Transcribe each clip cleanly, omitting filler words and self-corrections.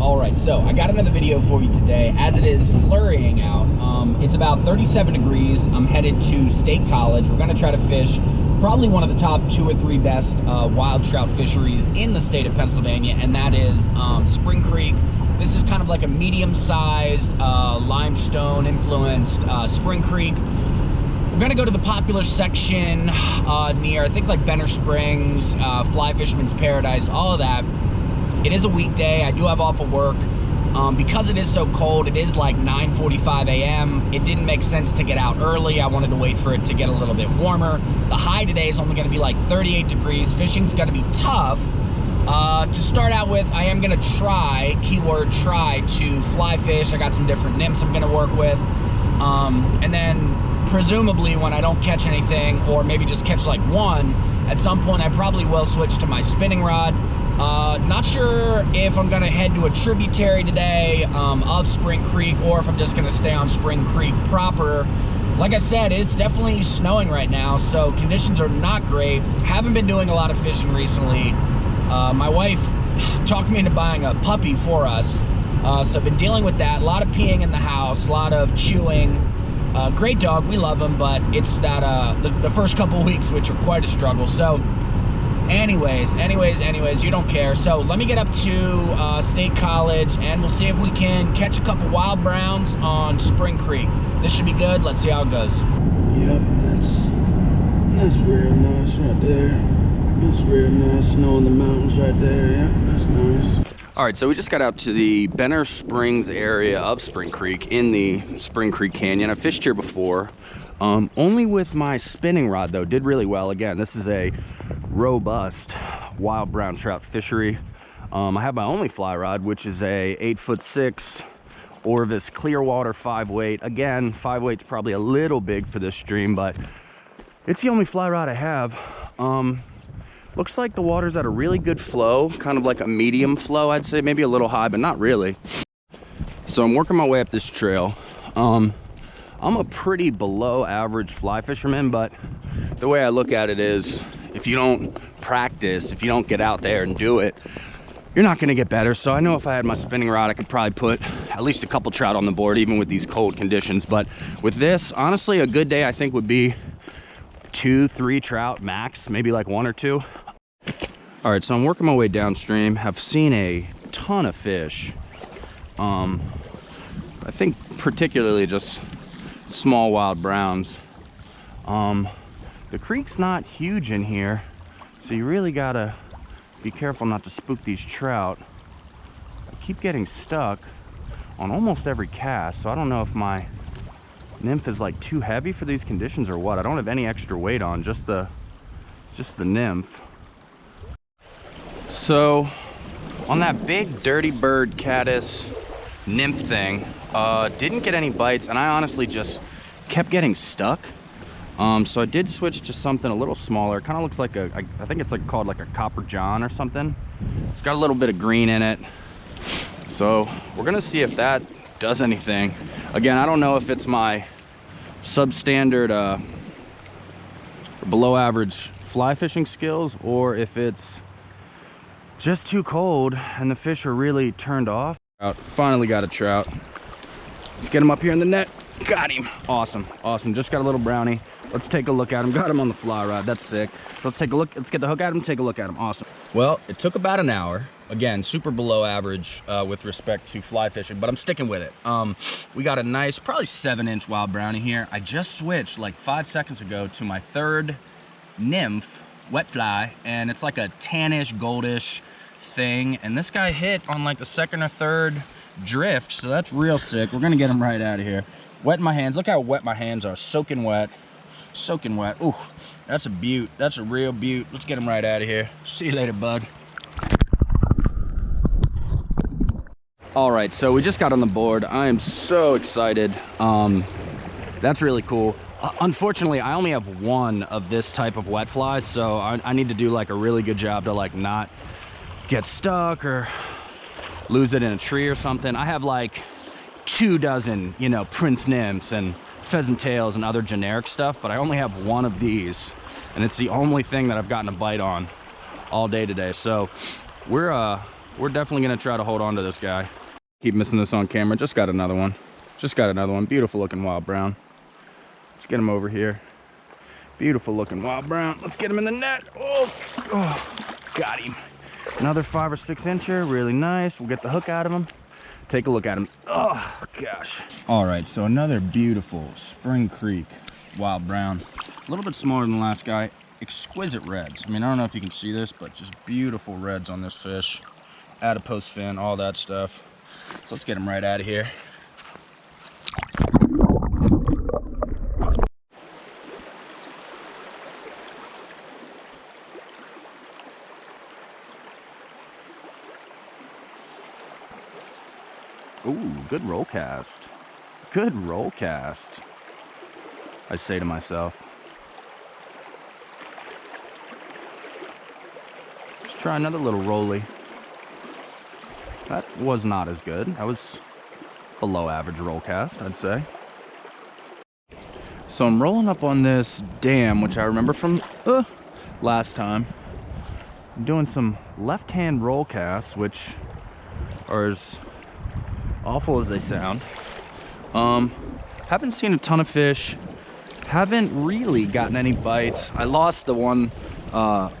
All right, so I got another video for you today. As it is flurrying out, it's about 37 degrees. I'm headed to State College. We're gonna try to fish probably one of the top 2 or 3 best wild trout fisheries in the state of Pennsylvania, and that is Spring Creek. This is kind of like a medium-sized, limestone-influenced Spring Creek. We're gonna go to the popular section near, I think, like Benner Springs, Fly Fisherman's Paradise, all of that. It is a weekday. I do have off of work. Because it is so cold, it is like 9:45 a.m. It didn't make sense to get out early. I wanted to wait for it to get a little bit warmer. The high today is only gonna be like 38 degrees. Fishing's gonna be tough. To start out with, I am gonna try, keyword try, to fly fish. I got some different nymphs I'm gonna work with. And then presumably when I don't catch anything, or maybe just catch like one, at some point I probably will switch to my spinning rod. Not sure if I'm gonna head to a tributary today of Spring Creek, or if I'm just gonna stay on Spring Creek proper. Like I said, it's definitely snowing right now, so conditions are not great. Haven't been doing a lot of fishing recently. My wife talked me into buying a puppy for us, so I've been dealing with that. A lot of peeing in the house, a lot of chewing. Great dog, we love him, but it's that the first couple weeks which are quite a struggle. So anyways, you don't care. So let me get up to State College and we'll see if we can catch a couple wild browns on Spring Creek. This should be good. Let's see how it goes. Yep, that's real nice right there. That's real nice. Snow in the mountains right there. Yeah, that's nice. All right, so we just got out to the Benner Springs area of Spring Creek in the Spring Creek Canyon. I fished here before, only with my spinning rod though. Did really well. Again, this is a robust wild brown trout fishery. I have my only fly rod, which is a 8'6" Orvis Clearwater 5-weight. Again, 5-weight's probably a little big for this stream, but it's the only fly rod I have. Looks like the water's at a really good flow, kind of like a medium flow, I'd say, maybe a little high, but not really. So I'm working my way up this trail. I'm a pretty below average fly fisherman, but the way I look at it is, if you don't practice, if you don't get out there and do it, you're not gonna get better. So I know if I had my spinning rod, I could probably put at least a couple trout on the board, even with these cold conditions. But with this, honestly, a good day I think would be 2-3 trout max, maybe like 1 or 2. All right, so I'm working my way downstream. Have seen a ton of fish. I think particularly just small wild browns. The creek's not huge in here, so you really gotta be careful not to spook these trout. I keep getting stuck on almost every cast, so I don't know if my nymph is like too heavy for these conditions or what. I don't have any extra weight on, just the nymph. So on that big dirty bird caddis nymph thing, didn't get any bites, and I honestly just kept getting stuck. So I did switch to something a little smaller. It kind of looks like I think it's like called like a Copper John or something. It's got a little bit of green in it. So we're gonna see if that does anything. Again, I don't know if it's my substandard below average fly fishing skills, or if it's just too cold and the fish are really turned off. Finally got a trout. Let's get him up here in the net. Got him. Awesome, awesome. Just got a little brownie. Let's take a look at him. Got him on the fly rod. That's sick. So let's take a look. Let's get the hook at him, take a look at him. Awesome. Well, it took about an hour. Again, super below average with respect to fly fishing, but I'm sticking with it. We got a nice, probably 7-inch wild brownie here. I just switched like 5 seconds ago to my 3rd nymph wet fly, and it's like a tannish, goldish thing. And this guy hit on like the 2nd or 3rd drift, so that's real sick. We're gonna get him right out of here. Wet in my hands. Look how wet my hands are. Soaking wet. Soaking wet. Ooh, that's a beaut. That's a real beaut. Let's get him right out of here. See you later, bud. All right, so we just got on the board. I am so excited. That's really cool. Unfortunately, I only have 1 of this type of wet fly, so I need to do like a really good job to like not get stuck or lose it in a tree or something. I have like 2 dozen, you know, Prince nymphs and pheasant tails and other generic stuff, but I only have 1 of these, and it's the only thing that I've gotten a bite on all day today. So we're we're definitely gonna try to hold on to this guy. Keep missing this on camera. Just got another one. Just got another one. Beautiful looking wild brown. Let's get him over here. Beautiful looking wild brown. Let's get him in the net. Oh, got him. Another 5 or 6 incher, really nice. We'll get the hook out of him. Take a look at him. Oh gosh. All right, so another beautiful Spring Creek wild brown. A little bit smaller than the last guy. Exquisite reds. I mean, I don't know if you can see this, but just beautiful reds on this fish. Adipose fin, all that stuff. So let's get him right out of here. Ooh, good roll cast. Good roll cast, I say to myself. Let's try another little rolly. That was not as good. That was below average roll cast, I'd say. So I'm rolling up on this dam, which I remember from last time. I'm doing some left-hand roll casts, which are as awful as they sound. Haven't seen a ton of fish. Haven't really gotten any bites. I lost the one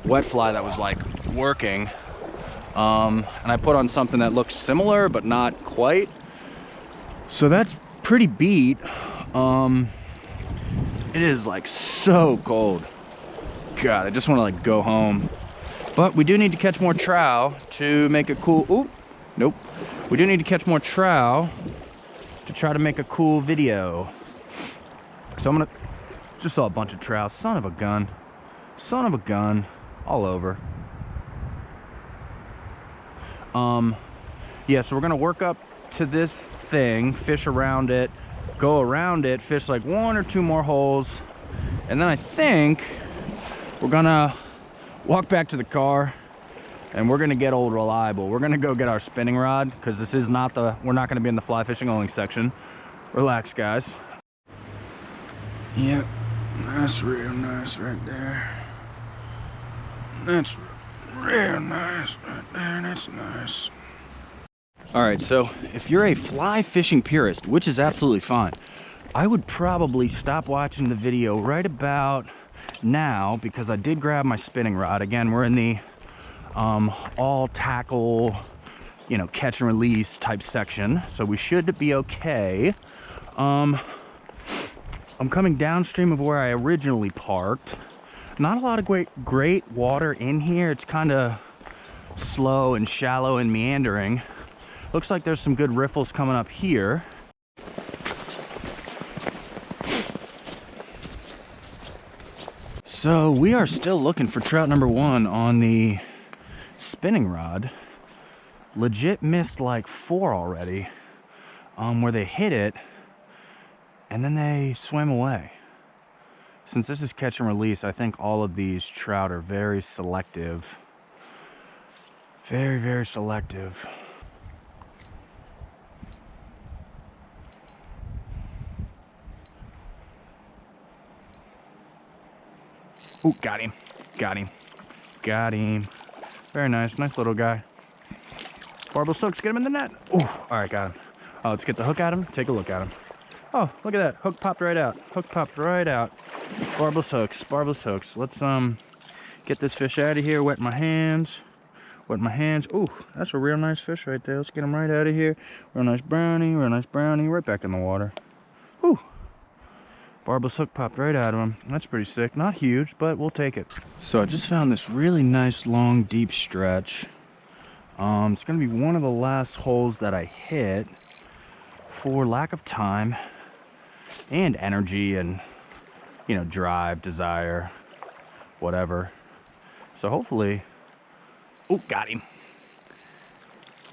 wet fly that was like working. And I put on something that looks similar, but not quite. So that's pretty beat. It is like so cold. God, I just want to like go home. But we do need to catch more trout to make it cool. Oop, nope. We do need to catch more trout to try to make a cool video. So I'm gonna, just saw a bunch of trout. Son of a gun. Son of a gun. All over. Yeah, so we're gonna work up to this thing, fish around it, go around it, fish like 1 or 2 more holes, and then I think we're gonna walk back to the car and we're gonna get old reliable. We're gonna go get our spinning rod, because this is not the, we're not gonna be in the fly fishing only section. Relax, guys. Yep, that's real nice right there. That's real nice right there. That's nice. All right, so if you're a fly fishing purist, which is absolutely fine, I would probably stop watching the video right about now, because I did grab my spinning rod. Again, we're in the all tackle, you know, catch and release type section, so we should be okay. I'm coming downstream of where I originally parked. Not a lot of great water in here. It's kind of slow and shallow and meandering. Looks like there's some good riffles coming up here. So we are still looking for trout number 1 on the spinning rod. Legit missed like 4 already, where they hit it and then they swam away. Since this is catch and release, I think all of these trout are very selective. Very, very selective. Ooh, got him. Got him. Got him. Very nice. Nice little guy. Barbless hooks, get him in the net. Ooh, all right, got him. Let's get the hook at him. Take a look at him. Oh, look at that. Hook popped right out. Hook popped right out. Barbless hooks. Barbless hooks. Let's get this fish out of here. Wet my hands. Wet my hands. Ooh, that's a real nice fish right there. Let's get him right out of here. Real nice brownie. Real nice brownie. Right back in the water. Ooh. Barbless hook popped right out of him. That's pretty sick. Not huge, but we'll take it. So I just found this really nice, long, deep stretch. It's going to be one of the last holes that I hit for lack of time and energy and, you know, drive, desire, whatever. So hopefully, oh, got him.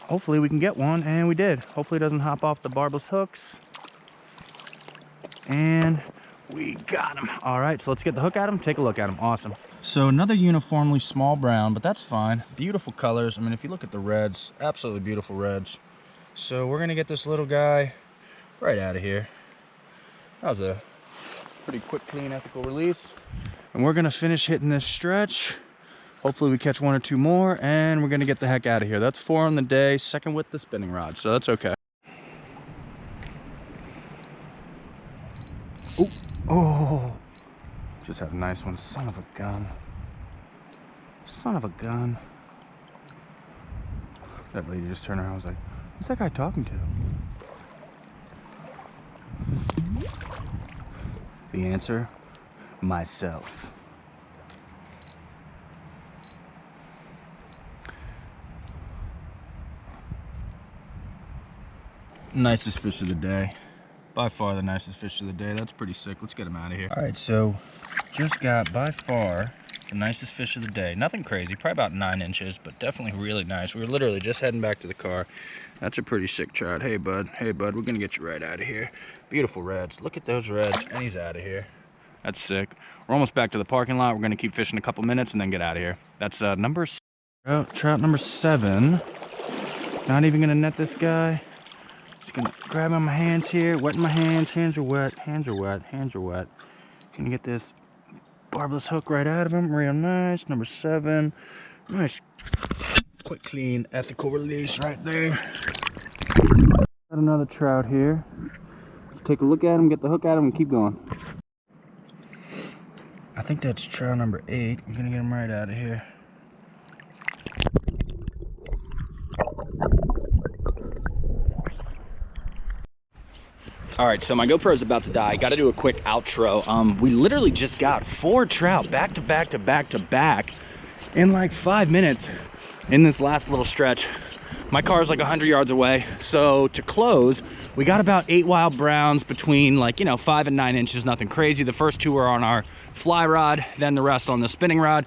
Hopefully we can get one, and we did. Hopefully it doesn't hop off the barbless hooks. And we got him. All right, so let's get the hook at him, take a look at him. Awesome. So another uniformly small brown, but that's fine. Beautiful colors. I mean, if you look at the reds, absolutely beautiful reds. So we're gonna get this little guy right out of here. That was a pretty quick, clean, ethical release. And we're gonna finish hitting this stretch Hopefully we catch 1 or 2 more, and we're gonna get the heck out of here. That's 4 on the day, second with the spinning rod, so that's okay. Ooh. Oh, just had a nice one. Son of a gun. Son of a gun. That lady just turned around and was like, who's that guy talking to? The answer, myself. Nicest fish of the day. By far the nicest fish of the day. That's pretty sick. Let's get him out of here. All right, so just got by far the nicest fish of the day. Nothing crazy, probably about 9 inches, but definitely really nice. We were literally just heading back to the car. That's a pretty sick trout. Hey, bud. Hey, bud. We're going to get you right out of here. Beautiful reds. Look at those reds. And he's out of here. That's sick. We're almost back to the parking lot. We're going to keep fishing a couple minutes and then get out of here. That's number 6. Trout number 7. Not even going to net this guy. Just going to grab him in my hands here. Wetting my hands. Hands are wet. Hands are wet. Hands are wet. Going to get this barbless hook right out of him. Real nice. Number 7. Nice. Quick, clean, ethical release right there. Got another trout here. Let's take a look at him, get the hook at him, and keep going. I think that's trout number 8. I'm gonna get him right out of here. All right, so my GoPro's about to die. Got to do a quick outro. We literally just got 4 trout back to back to back to back in like 5 minutes in this last little stretch. My car's like 100 yards away. So to close, we got about 8 wild browns between 5 and 9 inches, nothing crazy. The first 2 are on our fly rod, then the rest on the spinning rod.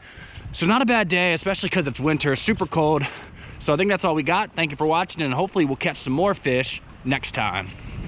So not a bad day, especially because it's winter, super cold. So I think that's all we got. Thank you for watching, and hopefully we'll catch some more fish next time.